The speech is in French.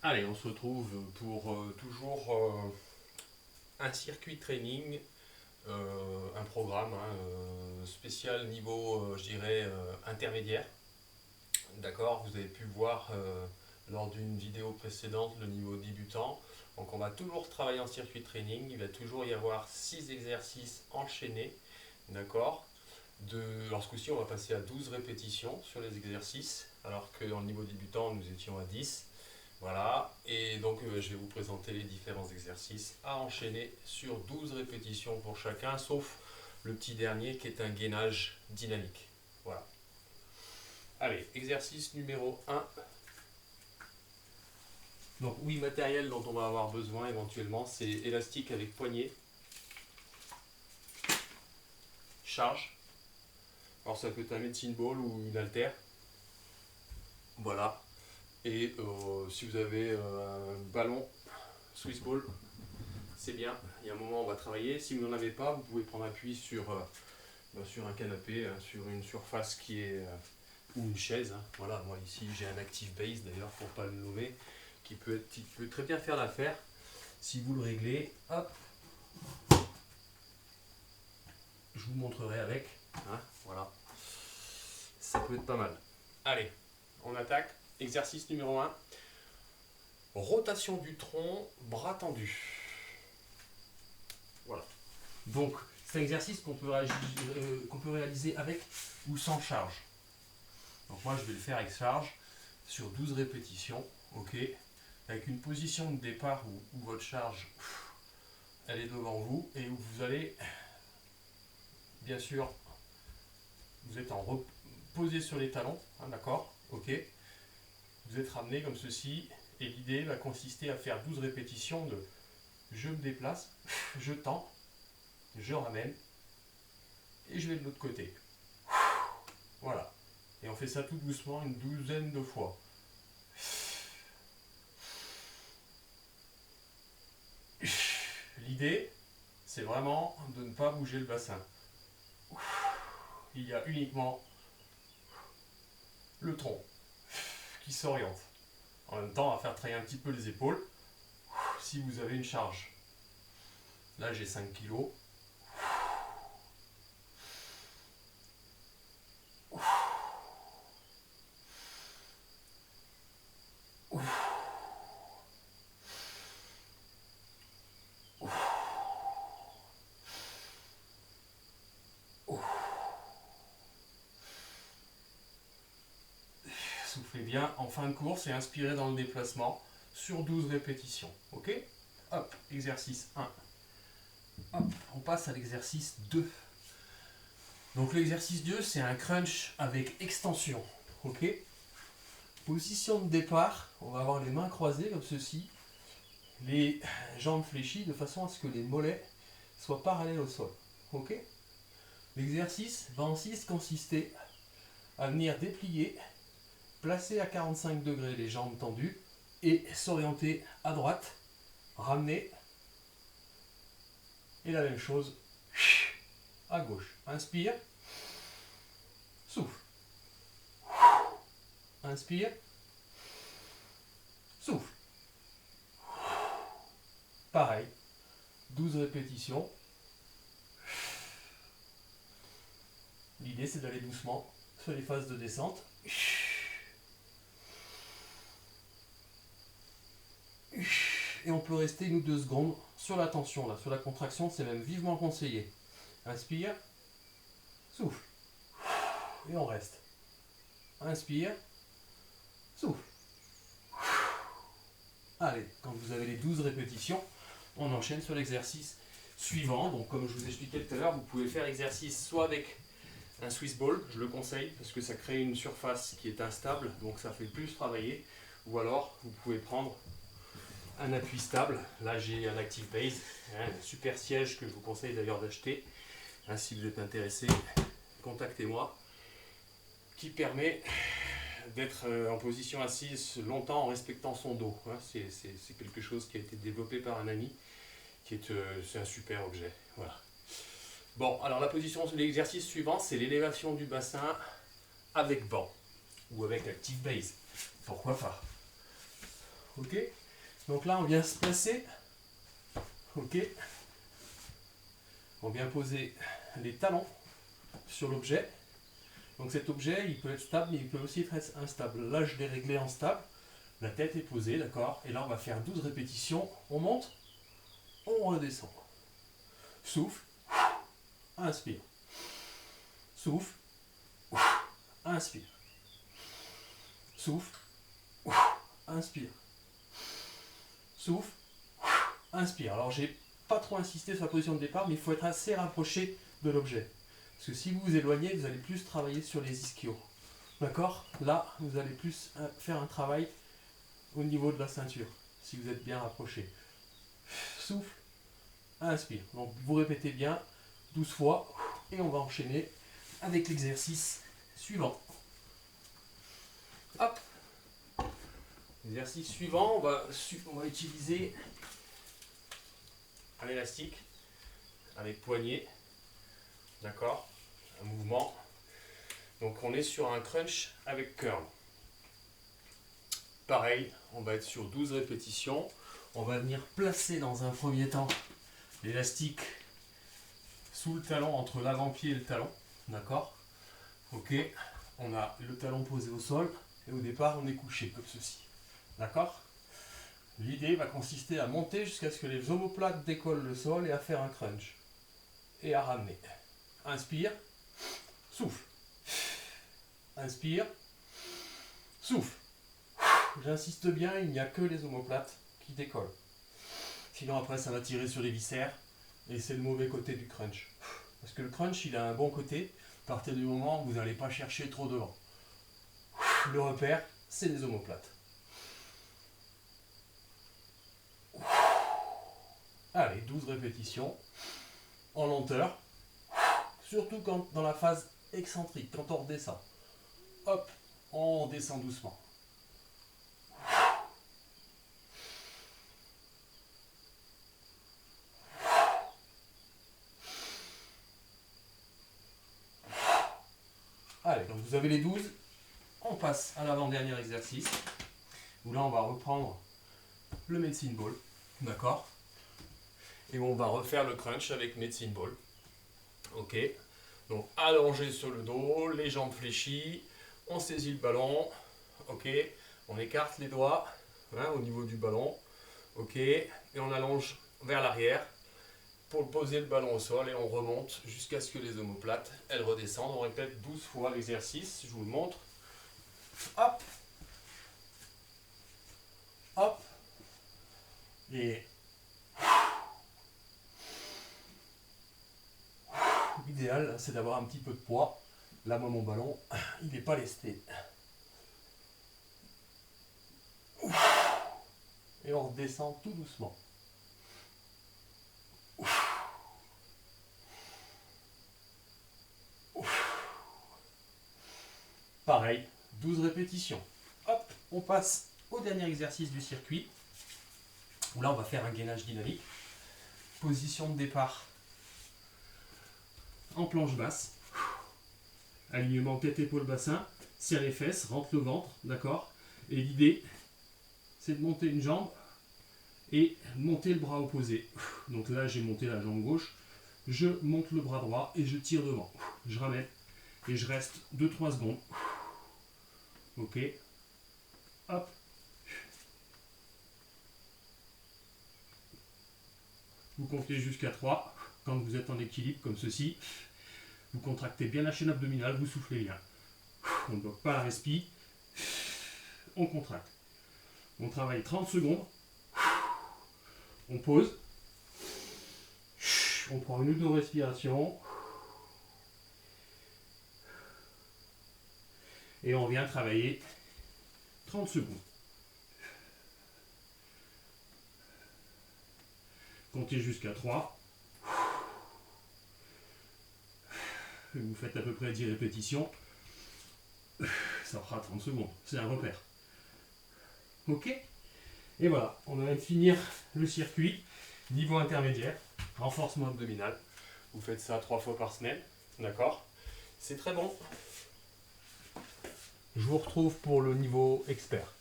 Allez, on se retrouve pour toujours un circuit training, un programme spécial niveau, je dirais, intermédiaire. D'accord, vous avez pu voir lors d'une vidéo précédente le niveau débutant. Donc on va toujours travailler en circuit training. Il va toujours y avoir 6 exercices enchaînés. D'accord. Alors ce coup-ci, on va passer à 12 répétitions sur les exercices, alors que dans le niveau débutant, nous étions à 10. Voilà, et donc je vais vous présenter les différents exercices à enchaîner sur 12 répétitions pour chacun, sauf le petit dernier qui est un gainage dynamique. Voilà. Allez, exercice numéro 1. Donc oui, matériel dont on va avoir besoin éventuellement, c'est élastique avec poignet, charge. Alors ça peut être un medicine ball ou une haltère. Voilà. Et si vous avez un ballon Swiss ball, c'est bien. Il y a un moment où on va travailler. Si vous n'en avez pas, vous pouvez prendre appui sur un canapé, sur une surface qui est ou une chaise. Voilà, moi ici j'ai un Active Base d'ailleurs pour pas le nommer, qui peut très bien faire l'affaire. Si vous le réglez, hop, je vous montrerai avec. Voilà, ça peut être pas mal. Allez, on attaque. Exercice numéro 1. Rotation du tronc, bras tendus. Voilà. Donc, c'est un exercice qu'on peut réaliser avec ou sans charge. Donc moi, je vais le faire avec charge sur 12 répétitions. Ok. Avec une position de départ où votre charge, elle est devant vous et où vous allez, bien sûr, vous êtes posé sur les talons. D'accord. Ok. Vous êtes ramené comme ceci. Et l'idée va consister à faire 12 répétitions de je me déplace, je tends, je ramène et je vais de l'autre côté. Voilà. Et on fait ça tout doucement une douzaine de fois. L'idée, c'est vraiment de ne pas bouger le bassin. Il y a uniquement le tronc qui s'oriente. En même temps, on va faire travailler un petit peu les épaules si vous avez une charge. Là, j'ai 5 kg. Soufflez bien en fin de course et inspirez dans le déplacement sur 12 répétitions. Ok? Hop, exercice 1. Hop, on passe à l'exercice 2. Donc l'exercice 2, c'est un crunch avec extension. Ok? Position de départ, on va avoir les mains croisées comme ceci, les jambes fléchies de façon à ce que les mollets soient parallèles au sol. Ok? L'exercice va ensuite consister à venir déplier, placer à 45 degrés les jambes tendues et s'orienter à droite, ramener et la même chose à gauche. Inspire, souffle. Inspire, souffle. Pareil, 12 répétitions. L'idée c'est d'aller doucement sur les phases de descente. Et on peut rester 1 ou 2 secondes sur la tension, là, sur la contraction, c'est même vivement conseillé. Inspire, souffle. Et on reste. Inspire, souffle. Allez, quand vous avez les 12 répétitions, on enchaîne sur l'exercice suivant. Donc comme je vous expliquais tout à l'heure, vous pouvez faire l'exercice soit avec un Swiss ball, je le conseille, parce que ça crée une surface qui est instable, donc ça fait plus travailler. Ou alors, vous pouvez prendre un appui stable. Là, j'ai un Active Base, un super siège que je vous conseille d'ailleurs d'acheter. Si vous êtes intéressé, contactez-moi. Qui permet d'être en position assise longtemps en respectant son dos. C'est quelque chose qui a été développé par un ami, c'est un super objet. Voilà. Bon, alors l'exercice suivant, c'est l'élévation du bassin avec banc ou avec Active Base. Pourquoi pas? Ok. Donc là, on vient se placer. Ok. On vient poser les talons sur l'objet. Donc cet objet, il peut être stable, mais il peut aussi être instable. Là, je l'ai réglé en stable. La tête est posée, d'accord. Et là, on va faire 12 répétitions. On monte, on redescend. Souffle, inspire. Souffle, inspire. Souffle, inspire. Souffle, inspire. Alors, j'ai pas trop insisté sur la position de départ, mais il faut être assez rapproché de l'objet. Parce que si vous vous éloignez, vous allez plus travailler sur les ischios. D'accord? Là, vous allez plus faire un travail au niveau de la ceinture, si vous êtes bien rapproché. Souffle, inspire. Donc vous répétez bien 12 fois et on va enchaîner avec l'exercice suivant. Hop. Exercice suivant, on va utiliser un élastique avec poignet. D'accord? Un mouvement. Donc on est sur un crunch avec curl. Pareil, on va être sur 12 répétitions. On va venir placer dans un premier temps l'élastique sous le talon, entre l'avant-pied et le talon. D'accord? Ok. On a le talon posé au sol et au départ on est couché comme ceci. D'accord? L'idée va consister à monter jusqu'à ce que les omoplates décollent le sol et à faire un crunch. Et à ramener. Inspire. Souffle. Inspire. Souffle. J'insiste bien, il n'y a que les omoplates qui décollent. Sinon après ça va tirer sur les viscères et c'est le mauvais côté du crunch. Parce que le crunch il a un bon côté à partir du moment où vous n'allez pas chercher trop devant. Le repère, c'est les omoplates. Allez, 12 répétitions en lenteur. Surtout quand dans la phase excentrique, quand on redescend. Hop, on descend doucement. Allez, donc vous avez les 12. On passe à l'avant-dernier exercice. Où là, on va reprendre le medicine ball. D'accord? Et on va refaire le crunch avec medicine ball. Ok? Donc allongé sur le dos, les jambes fléchies. On saisit le ballon. Ok? On écarte les doigts au niveau du ballon. Ok? Et on allonge vers l'arrière pour poser le ballon au sol et on remonte jusqu'à ce que les omoplates elles redescendent. On répète 12 fois l'exercice, je vous le montre. Hop, hop, et l'idéal c'est d'avoir un petit peu de poids. Là moi mon ballon il n'est pas lesté. Et on redescend tout doucement. Pareil, 12 répétitions. Hop, on passe au dernier exercice du circuit, où là on va faire un gainage dynamique. Position de départ en planche basse. Alignement tête-épaule-bassin, serre les fesses, rentre le ventre, d'accord? Et l'idée, c'est de monter une jambe et monter le bras opposé. Donc là, j'ai monté la jambe gauche, je monte le bras droit et je tire devant. Je ramène et je reste 2-3 secondes. Ok. Hop. Vous comptez jusqu'à 3. Quand vous êtes en équilibre comme ceci, vous contractez bien la chaîne abdominale, vous soufflez bien. On ne bloque pas la respi. On contracte. On travaille 30 secondes. On pose. On prend une ou deux respirations. Et on vient travailler 30 secondes. Comptez jusqu'à 3. Vous faites à peu près 10 répétitions. Ça fera 30 secondes. C'est un repère. Ok? Et voilà, on va finir le circuit. Niveau intermédiaire, renforcement abdominal. Vous faites ça 3 fois par semaine. D'accord? C'est très bon. Je vous retrouve pour le niveau expert.